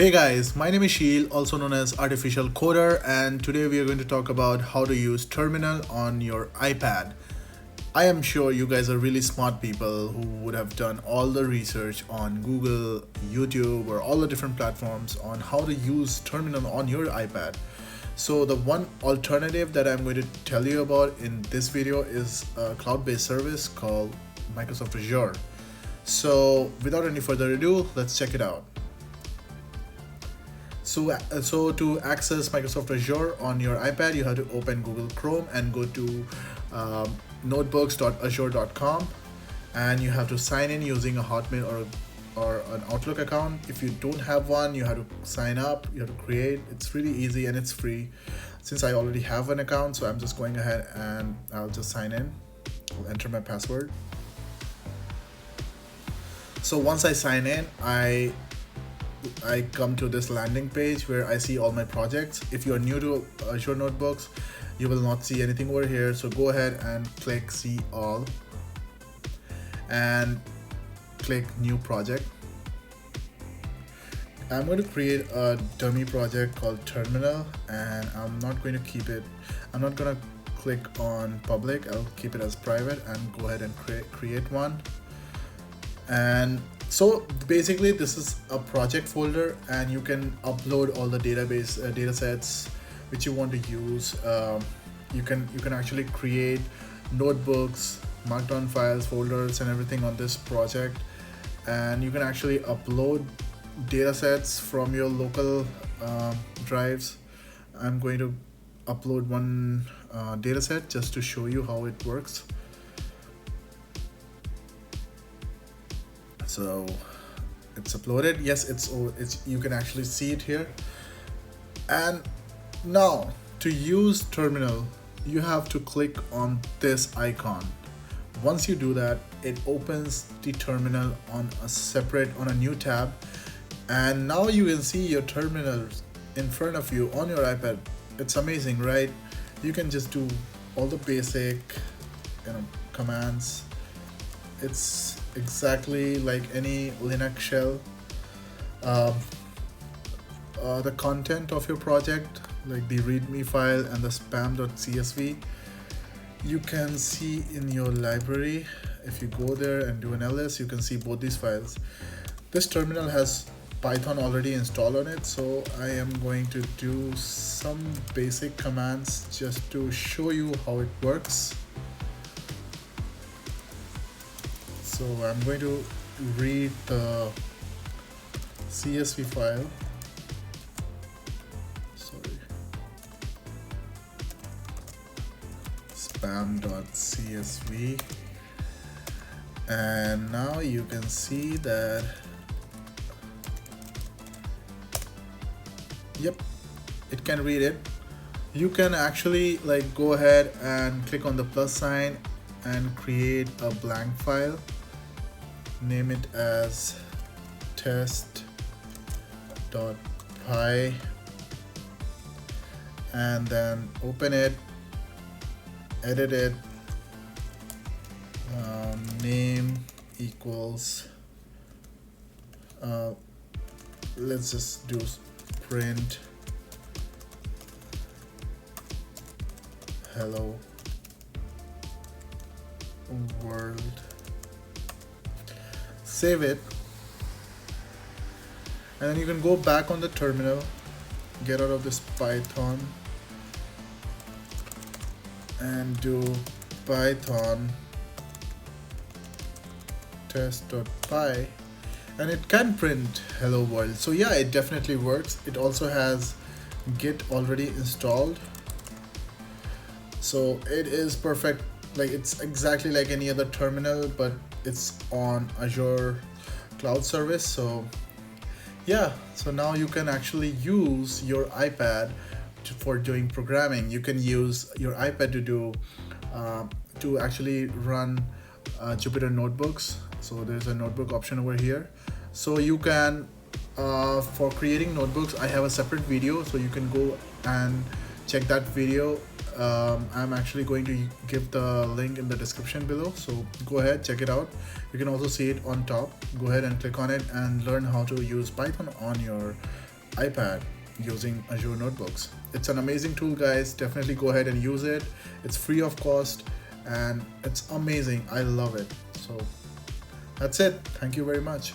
Hey guys, my name is Sheel, also known as Artificial Coder, and today we are going to talk about how to use Terminal on your iPad. I am sure you guys are really smart people who would have done all the research on Google, YouTube, or all the different platforms on how to use Terminal on your iPad. So the one alternative that I'm going to tell you about in this video is a cloud-based service called Microsoft Azure. So without any further ado, let's check it out. So to access Microsoft Azure on your iPad, you have to open Google Chrome and go to notebooks.azure.com, and you have to sign in using a Hotmail or an Outlook account. If you don't have one, you have to sign up, you have to create. It's really easy and it's free. Since I already have an account, so I'm just going ahead and I'll just sign in. I'll enter my password. So once I sign in, I come to this landing page where I see all my projects. If you're new to Azure Notebooks, you will not see anything over here. So go ahead and click see all and click new project. I'm going to create a dummy project called Terminal, and I'm not going to click on public. I'll keep it as private and go ahead and create one. And so basically this is a project folder, and you can upload all the database data sets which you want to use. You can actually create notebooks, markdown files, folders, and everything on this project. And you can actually upload data sets from your local drives. I'm going to upload one data set just to show you how it works. So it's uploaded. Yes, it's you can actually see it here. And now to use Terminal, you have to click on this icon. Once you do that, it opens the Terminal on a new tab, and now you can see your Terminal in front of you on your iPad. It's amazing, right? You can just do all the basic commands. It's exactly like any Linux shell. The content of your project, like the readme file and the spam.csv, you can see in your library. If you go there and do an ls, you can see both these files. This Terminal has Python already installed on it, so I am going to do some basic commands just to show you how it works. So I'm going to read the CSV file. Sorry. Spam.csv. And now you can see that, yep, it can read it. You can actually go ahead and click on the plus sign and create a blank file. Name it as test.py, and then open it, edit it, name equals, let's just do print hello world. Save it, and then you can go back on the Terminal, get out of this Python, and do Python test.py, and it can print hello world. So yeah, it definitely works. It also has Git already installed, so it is perfect. It's exactly like any other Terminal, but it's on Azure cloud service. So yeah, so now you can actually use your iPad for doing programming. You can use your iPad to do to actually run Jupyter Notebooks. So there's a notebook option over here. So you can for creating notebooks, I have a separate video, so you can go and check that video. I'm actually going to give the link in the description below, so go ahead, check it out. You can also see it on top. Go ahead and click on it and learn how to use Python on your iPad using Azure Notebooks. It's an amazing tool, guys. Definitely go ahead and use it. It's free of cost and it's amazing. I love it. So that's it. Thank you very much.